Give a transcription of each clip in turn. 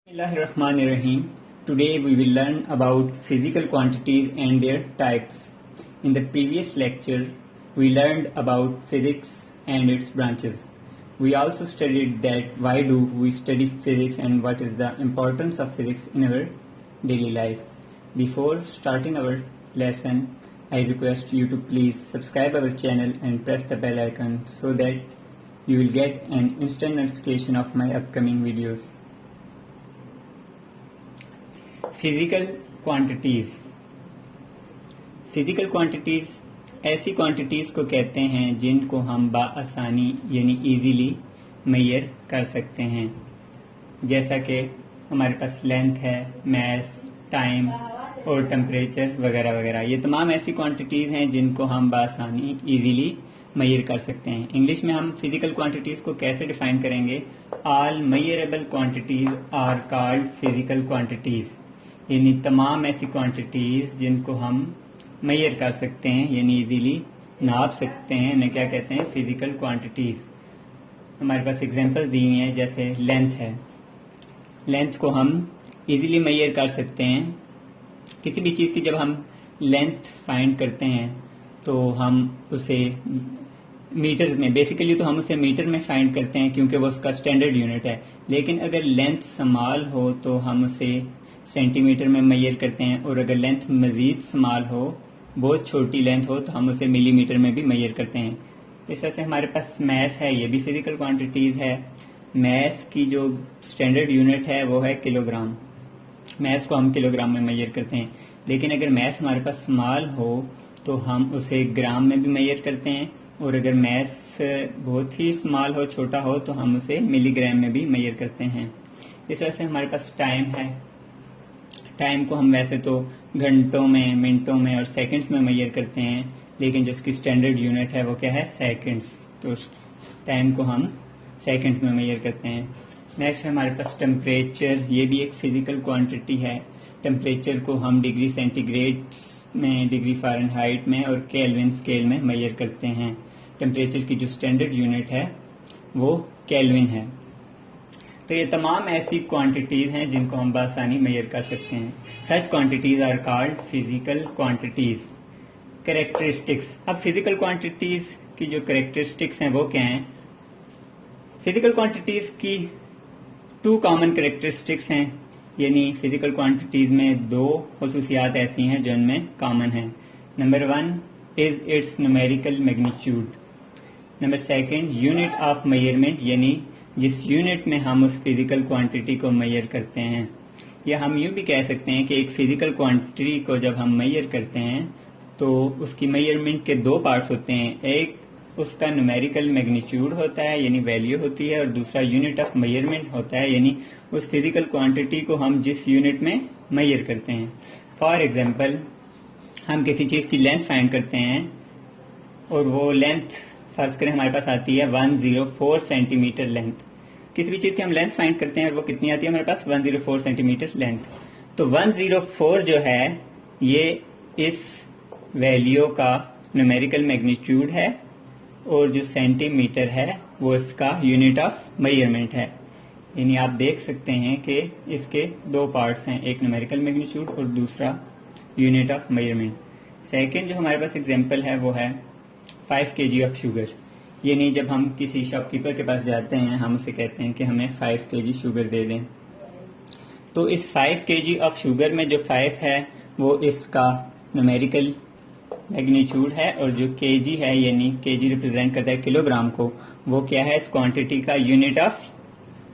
Bismillahirrahmanirrahim. Today we will learn about physical quantities and their types. In the previous lecture, we learned about physics and its branches. We also studied that why do we study physics and what is the importance of physics in our daily life. Before starting our lesson, I request you to please subscribe our channel and press the bell icon so that you will get an instant notification of my upcoming videos. Physical quantities ऐसी quantities को कहते हैं जिनको हम बाआसानी यानी easily major कर सकते हैं, जैसा कि हमारे पास लेंथ है, मास, टाइम और टेम्परेचर वगैरह वगैरह। ये तमाम ऐसी क्वांटिटीज़ हैं जिनको हम बाआसानी इजीली मेजर कर सकते हैं। इंग्लिश में हम फिजिकल क्वांटिटीज़ को कैसे डिफाइन करेंगे? All measurable quantities are called physical quantities, यानी तमाम ऐसी क्वांटिटीज़ जिनको हम मेजर कर सकते हैं यानी इजीली नाप सकते हैं, उन्हें क्या कहते हैं? Physical quantities. हमारे पास एग्जांपल्स दी हुई हैं, जैसे लेंथ है। लेंथ को हम इजीली मेजर कर सकते हैं। किसी भी चीज़ की जब हम लेंथ फाइंड करते हैं तो हम उसे मीटर्स में, बेसिकली तो हम उसे मीटर में फाइंड करते हैं क्योंकि वो उसका स्टैंडर्ड यूनिट है। लेकिन अगर लेंथ स्मॉल हो तो हम उसे सेंटीमीटर में मेजर करते हैं, और अगर लेंथ मज़ीद स्मॉल हो, बहुत छोटी लेंथ हो, तो हम उसे मिलीमीटर में भी मेजर करते हैं। इस तरह से हमारे पास मैस है, ये भी फिजिकल क्वांटिटीज़ है। मैस की जो स्टैंडर्ड यूनिट है वो है किलोग्राम। मैस को हम किलोग्राम में मेजर करते हैं। लेकिन अगर मैस हमारे पास स्मॉल हो तो हम उसे ग्राम में भी मेजर करते हैं, और अगर मैस बहुत ही स्मॉल हो, छोटा हो, तो हम उसे मिलीग्राम में भी मेजर करते हैं। इस तरह से हमारे पास टाइम है। टाइम को हम वैसे तो घंटों में, मिनटों में और सेकंड्स में मेजर करते हैं, लेकिन जिसकी स्टैंडर्ड यूनिट है वो क्या है? सेकंड्स। तो टाइम को हम सेकंड्स में मेजर करते हैं। नेक्स्ट है हमारे पास टेम्परेचर। ये भी एक फिजिकल क्वांटिटी है। टेम्परेचर को हम डिग्री सेंटीग्रेड में, डिग्री फ़ारेनहाइट में और केल्विन स्केल में मेजर करते हैं। टेम्परेचर की जो स्टैंडर्ड यूनिट है वो केल्विन है। तो ये तमाम ऐसी क्वांटिटीज़ हैं जिनको हम बआसानी मेजर कर सकते हैं। Such quantities are called physical quantities. Characteristics. अब फिजिकल क्वांटिटीज़ की जो कैरेक्टरिस्टिक्स हैं वो क्या हैं? फिजिकल क्वांटिटीज़ की 2 कॉमन कैरेक्टरिस्टिक्स हैं, यानी फिजिकल क्वांटिटीज़ में 2 खसूसियात ऐसी हैं जो इनमें कॉमन हैं। Number 1 is it's numerical magnitude. Number 2 unit of measurement, यानी जिस यूनिट में हम उस फिजिकल क्वांटिटी को मेजर करते हैं। या हम यूँ भी कह सकते हैं कि एक फिजिकल क्वांटिटी को जब हम मेजर करते हैं तो उसकी मेजरमेंट के 2 पार्ट्स होते हैं। एक उसका न्यूमेरिकल मैग्नीट्यूड होता है यानी वैल्यू होती है, और दूसरा यूनिट ऑफ मेजरमेंट होता है, यानी उस फिजिकल क्वांटिटी को हम जिस यूनिट में मेजर करते हैं। फॉर एग्जांपल, हम किसी चीज़ की लेंथ फाइंड करते हैं और वो लेंथ फर्ज करें हमारे पास आती है 104 सेंटीमीटर लेंथ। किसी भी चीज़ की हम लेंथ फाइंड करते हैं और वो कितनी आती है हमारे पास? 104 सेंटीमीटर लेंथ। तो 104 जो है ये इस वैल्यू का न्यूमेरिकल मैग्नीट्यूड है, और जो सेंटीमीटर है वो इसका यूनिट ऑफ मेजरमेंट है। यानी आप देख सकते हैं कि इसके 2 पार्ट्स हैं, एक न्यूमेरिकल मैग्नीट्यूड और दूसरा यूनिट ऑफ मेजरमेंट। सेकेंड जो हमारे पास एग्जाम्पल है वो है 5 kg ऑफ शुगर। यानी जब हम किसी शॉपकीपर के पास जाते हैं, हम उसे कहते हैं कि हमें 5 kg शुगर दे दें। तो इस 5 kg ऑफ शुगर में जो 5 है वो इसका न्यूमेरिकल मैग्नीट्यूड है, और जो kg है, यानी kg रिप्रेजेंट करता है किलोग्राम को, वो क्या है? इस क्वांटिटी का यूनिट ऑफ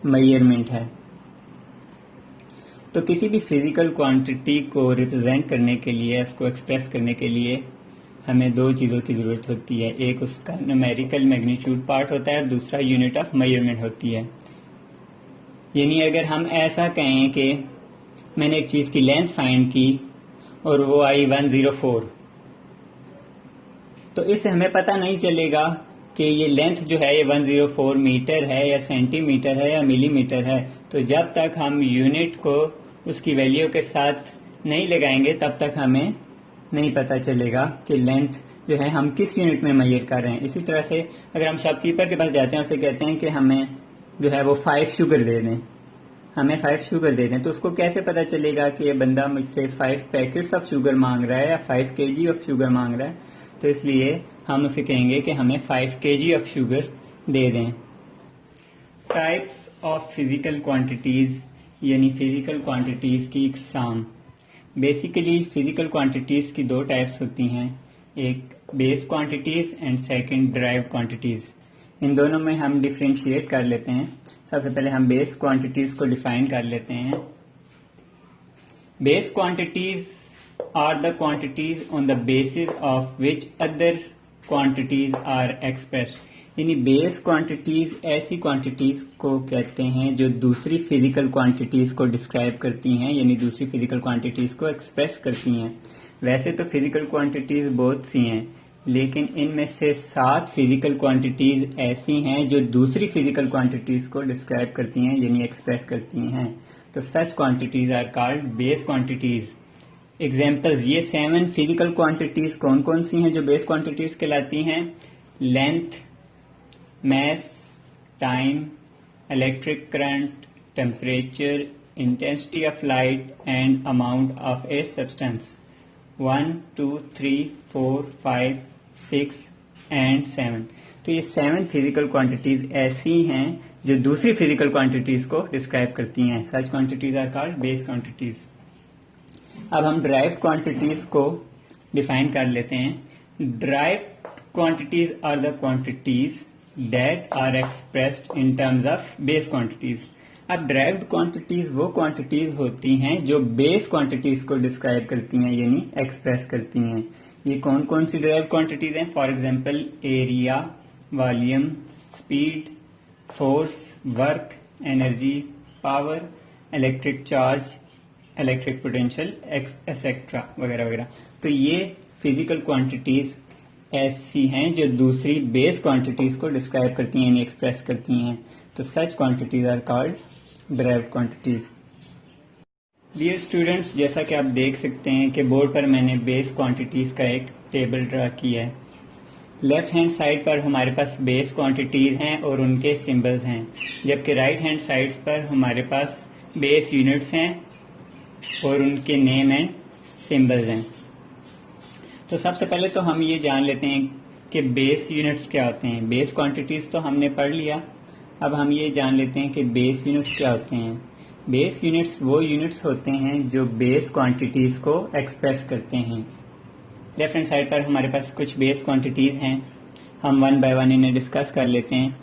मेजरमेंट है। तो किसी भी फिजिकल क्वांटिटी को रिप्रेजेंट करने के लिए, इसको एक्सप्रेस करने के लिए हमें 2 चीज़ों की ज़रूरत होती है। एक उसका न्यूमेरिकल मैग्नीट्यूड पार्ट होता है और दूसरा यूनिट ऑफ मेजरमेंट होती है। यानी अगर हम ऐसा कहें कि मैंने एक चीज़ की लेंथ फाइंड की और वो आई 104, तो इससे हमें पता नहीं चलेगा कि ये लेंथ जो है ये 104 मीटर है या सेंटीमीटर है या मिलीमीटर है। तो जब तक हम यूनिट को उसकी वैल्यू के साथ नहीं लगाएंगे तब तक हमें नहीं पता चलेगा कि लेंथ जो है हम किस यूनिट में मेजर कर रहे हैं। इसी तरह से अगर हम शॉपकीपर के पास जाते हैं, उससे कहते हैं कि हमें जो है वो 5 शुगर दे दें, हमें 5 शुगर दे दें, तो उसको कैसे पता चलेगा कि ये बंदा मुझसे 5 पैकेट्स ऑफ शुगर मांग रहा है या 5 kg ऑफ शुगर मांग रहा है? तो इसलिए हम उसे कहेंगे कि हमें 5 kg ऑफ शुगर दे दें। टाइप्स ऑफ फिजिकल क्वांटिटीज़ यानी फिजिकल क्वांटिटीज़ की इकसाम। बेसिकली फिजिकल क्वांटिटीज़ की दो टाइप्स होती हैं, एक base quantities and second derived quantities. इन दोनों में हम डिफ्रेंशिएट कर लेते हैं। सबसे पहले हम बेस क्वांटिटीज़ को डिफाइन कर लेते हैं। Base quantities are the quantities on the basis of which other quantities are expressed. यानी बेस क्वांटिटीज़ ऐसी क्वांटिटीज़ को कहते हैं जो दूसरी फिजिकल क्वांटिटीज़ को डिस्क्राइब करती हैं, यानी दूसरी फिजिकल क्वांटिटीज़ को एक्सप्रेस करती हैं। वैसे तो फिजिकल क्वांटिटीज़ बहुत सी हैं, लेकिन इनमें से 7 फिजिकल क्वांटिटीज़ ऐसी हैं जो दूसरी फिजिकल क्वांटिटीज़ को डिस्क्राइब करती हैं, यानी एक्सप्रेस करती हैं। तो such quantities are called base quantities. Examples, ये 7 फिजिकल क्वांटिटीज़ कौन कौन सी हैं जो बेस क्वांटिटीज़ कहलाती हैं? Length, mass, time, electric current, temperature, intensity of light and amount of a substance. 1, 2, 3, 4, 5, 6 and 7। तो ये 7 फिजिकल क्वांटिटीज ऐसी हैं जो दूसरी फिजिकल क्वांटिटीज को डिस्क्राइब करती हैं। Such quantities are called base quantities. अब हम ड्राइव्ड क्वांटिटीज को डिफाइन कर लेते हैं। Derived quantities are the quantities that are expressed in terms of base quantities। अब ड्राइव्ड क्वांटिटीज वो क्वांटिटीज होती हैं जो बेस क्वांटिटीज को डिस्क्राइब करती हैं, यानी एक्सप्रेस करती हैं। ये कौन कौन सी ड्राइव्ड क्वांटिटीज हैं? For example area, volume, speed, force, work, energy, power, electric charge, electric potential, etcetera वगैरह वगैरह। तो ये फिजिकल क्वांटिटीज ऐसी हैं जो दूसरी बेस क्वांटिटीज को डिस्क्राइब करती हैं, यानी एक्सप्रेस करती हैं। तो such quantities are called derived quantities. Dear students, जैसा कि आप देख सकते हैं कि बोर्ड पर मैंने बेस क्वांटिटीज का एक टेबल ड्रा किया है। लेफ्ट हैंड साइड पर हमारे पास बेस क्वांटिटीज हैं और उनके सिंबल्स हैं, जबकि राइट हैंड साइड पर हमारे पास बेस यूनिट्स हैं और उनके नेम एंड सिंबल्स हैं। तो सबसे पहले तो हम ये जान लेते हैं कि बेस यूनिट्स क्या होते हैं। बेस क्वांटिटीज़ तो हमने पढ़ लिया, अब हम ये जान लेते हैं कि बेस यूनिट्स क्या होते हैं। बेस यूनिट्स वो यूनिट्स होते हैं जो बेस क्वांटिटीज़ को एक्सप्रेस करते हैं। लेफ्ट हैंड साइड पर हमारे पास कुछ बेस क्वांटिटीज़ हैं, हम वन बाय वन इन्हें डिस्कस कर लेते हैं।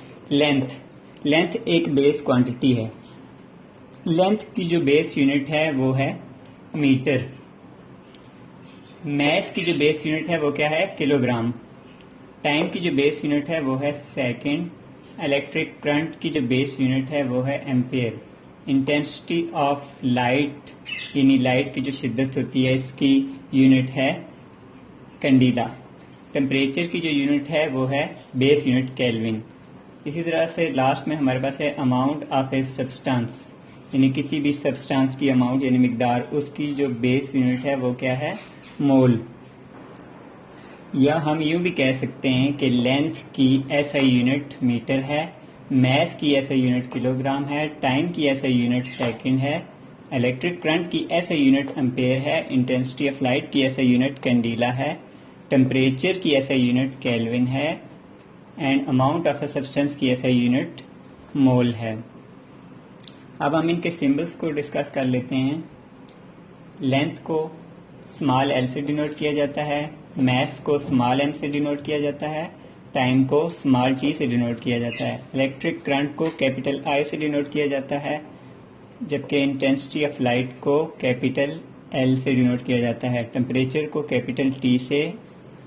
लेंथ एक बेस क्वांटिटी है। लेंथ की जो बेस यूनिट है वो है मीटर। मैस की जो बेस यूनिट है वो क्या है? किलोग्राम। टाइम की जो बेस यूनिट है वो है सेकंड। इलेक्ट्रिक करंट की जो बेस यूनिट है वो है एम्पेयर। इंटेंसिटी ऑफ लाइट यानी लाइट की जो शिद्दत होती है इसकी यूनिट है कैंडिला। टेम्परेचर की जो यूनिट है वो है बेस यूनिट केल्विन। इसी तरह से लास्ट में हमारे पास है अमाउंट ऑफ ए सब्सटेंस, यानी किसी भी सब्सटेंस की अमाउंट यानी मिकदार, उसकी जो बेस यूनिट है वो क्या है? मोल। या हम यूं भी कह सकते हैं कि लेंथ की एसआई यूनिट मीटर है, मैस की एसआई यूनिट किलोग्राम है, टाइम की एसआई यूनिट सेकंड है, इलेक्ट्रिक करंट की एसआई यूनिट एम्पेयर है, इंटेंसिटी ऑफ लाइट की एसआई यूनिट कैंडिला है, टेम्परेचर की एसआई यूनिट केल्विन है and amount of a substance की एसआई यूनिट मोल है। अब हम इनके सिंबल्स को डिस्कस कर लेते हैं। लेंथ को स्मॉल एल से डिनोट किया जाता है, मैस को स्मॉल एम से डिनोट किया जाता है, टाइम को स्मॉल टी से डिनोट किया जाता है, इलेक्ट्रिक करंट को कैपिटल आई से डिनोट किया जाता है, जबकि इंटेंसिटी ऑफ लाइट को कैपिटल एल से डिनोट किया जाता है, टेम्परेचर को कैपिटल टी से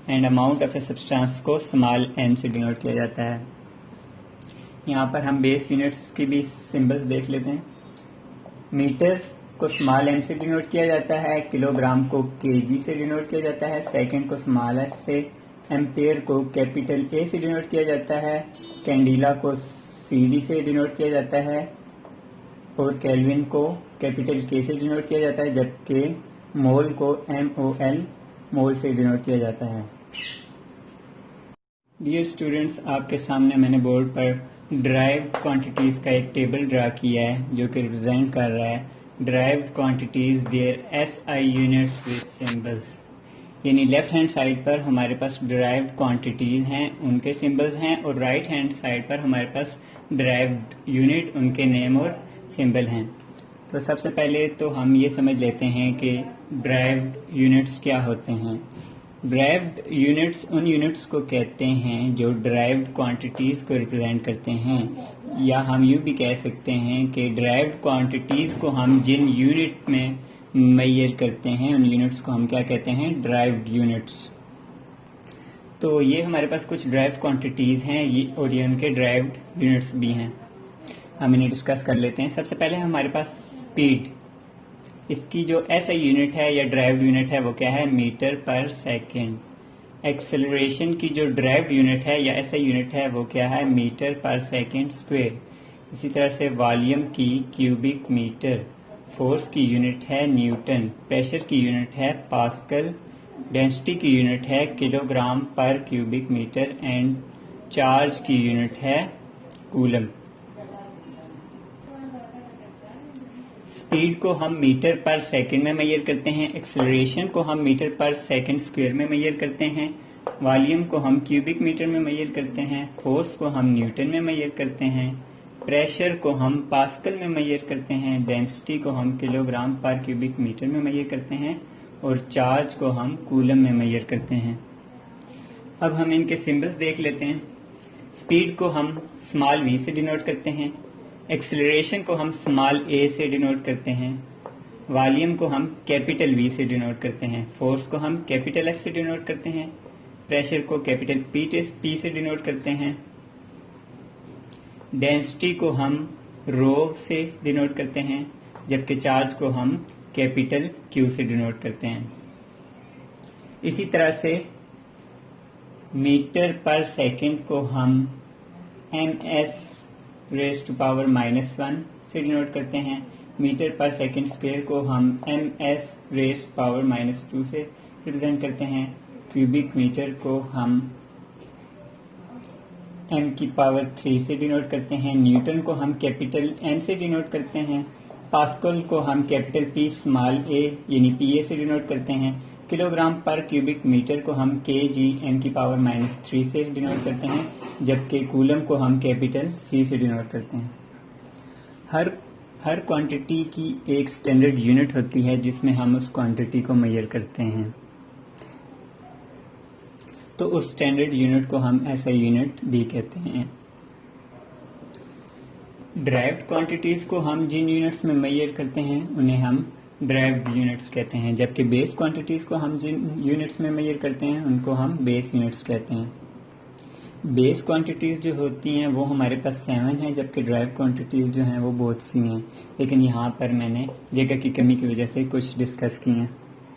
and amount of a substance को स्मॉल एम से डिनोट किया जाता है। यहाँ पर हम बेस यूनिट्स की भी सिंबल्स देख लेते हैं। मीटर को स्मॉल एम से डिनोट किया जाता है, किलोग्राम को केजी से डिनोट किया जाता है, सेकंड को स्मॉल एस से, एम्पेयर को कैपिटल ए से डिनोट किया जाता है, कैंडिला को सीडी से डिनोट किया जाता है और केल्विन को कैपिटल के से डिनोट किया जाता है, जबकि मोल को MOL मोल से डिनोट किया जाता है। डियर स्टूडेंट्स, आपके सामने मैंने बोर्ड पर ड्राइव्ड क्वांटिटीज का एक टेबल ड्रा किया है जो कि रिप्रेजेंट कर रहा है derived quantities there SI units with symbols. यानी लेफ्ट हैंड साइड पर हमारे पास ड्राइव्ड क्वांटिटीज हैं, उनके सिंबल्स हैं, और राइट हैंड साइड पर हमारे पास ड्राइव्ड यूनिट, उनके नेम और सिंबल हैं। तो सबसे पहले तो हम ये समझ लेते हैं कि ड्राइव्ड यूनिट्स क्या होते हैं। ड्राइव्ड यूनिट्स उन यूनिट्स को कहते हैं जो ड्राइव्ड क्वांटिटीज़ को रिप्रेजेंट करते हैं, या हम यूँ भी कह सकते हैं कि ड्राइव्ड क्वांटिटीज़ को हम जिन यूनिट में मेजर करते हैं उन यूनिट्स को हम क्या कहते हैं, ड्राइव्ड यूनिट्स। तो ये हमारे पास कुछ ड्राइव्ड क्वांटिटीज़ हैं, ये और ये उनके ड्राइव्ड यूनिट्स भी हैं। हम इन्हें डिस्कस कर लेते हैं। सबसे पहले हमारे पास स्पीड, इसकी जो एसआई यूनिट है या ड्राइव्ड यूनिट है वो क्या है, मीटर पर सेकेंड। एक्सेलरेशन की जो ड्राइव्ड यूनिट है या एसआई यूनिट है वो क्या है, मीटर पर सेकेंड स्क्वायर। इसी तरह से वॉल्यूम की क्यूबिक मीटर, फोर्स की यूनिट है न्यूटन, प्रेशर की यूनिट है पास्कल, डेंसिटी की यूनिट है किलोग्राम पर क्यूबिक मीटर, एंड चार्ज की यूनिट है कूलम। स्पीड को हम मीटर पर सेकंड में मेजर करते हैं, एक्सेलरेशन को हम मीटर पर सेकंड स्क्वायर में मेजर करते हैं, वॉल्यूम को हम क्यूबिक मीटर में मेजर करते हैं, फोर्स को हम न्यूटन में मेजर करते हैं, प्रेशर को हम पास्कल में मेजर करते हैं, डेंसिटी को हम किलोग्राम पर क्यूबिक मीटर में मेजर करते हैं, और चार्ज को हम कूलम में मेजर करते हैं। अब हम इनके सिंबल्स देख लेते हैं। स्पीड को हम स्मॉल v से डिनोट करते हैं, एक्सेलरेशन को हम स्मॉल a से डिनोट करते हैं, वॉल्यूम को हम कैपिटल V से डिनोट करते हैं, फोर्स को हम कैपिटल F से डिनोट करते हैं, प्रेशर को कैपिटल P से डिनोट करते हैं, डेंसिटी को हम रो से डिनोट करते हैं, जबकि चार्ज को हम कैपिटल Q से डिनोट करते हैं। इसी तरह से मीटर पर सेकंड को हम ms रेज़ टू पावर -1 से डिनोट करते हैं, मीटर पर सेकंड स्क्वायर को हम ms रेज़ टू पावर -2 से रिप्रेजेंट करते हैं, क्यूबिक मीटर को हम m की पावर 3 से डिनोट करते हैं, न्यूटन को हम कैपिटल N से डिनोट करते हैं, पास्कल को हम कैपिटल P स्मॉल a यानी PA से डिनोट करते हैं, किलोग्राम पर क्यूबिक मीटर को हम kg n की पावर -3 से डिनोट करते हैं, जबकि कूलम को हम कैपिटल C से डिनोट करते हैं। हर क्वांटिटी की एक स्टैंडर्ड यूनिट होती है जिसमें हम उस क्वांटिटी को मेजर करते हैं, तो उस स्टैंडर्ड यूनिट को हम ऐसा यूनिट भी कहते हैं। ड्राइव्ड क्वांटिटीज को हम जिन यूनिट्स में मेजर करते हैं उन्हें हम ड्राइव्ड यूनिट्स कहते हैं, जबकि बेस क्वांटिटीज को हम जिन यूनिट्स में मेजर करते हैं उनको हम बेस यूनिट्स कहते हैं। बेस क्वांटिटीज जो होती हैं वो हमारे पास 7 हैं, जबकि ड्राइव क्वांटिटीज जो हैं वो बहुत सी हैं, लेकिन यहाँ पर मैंने जगह की कमी की वजह से कुछ डिस्कस की हैं।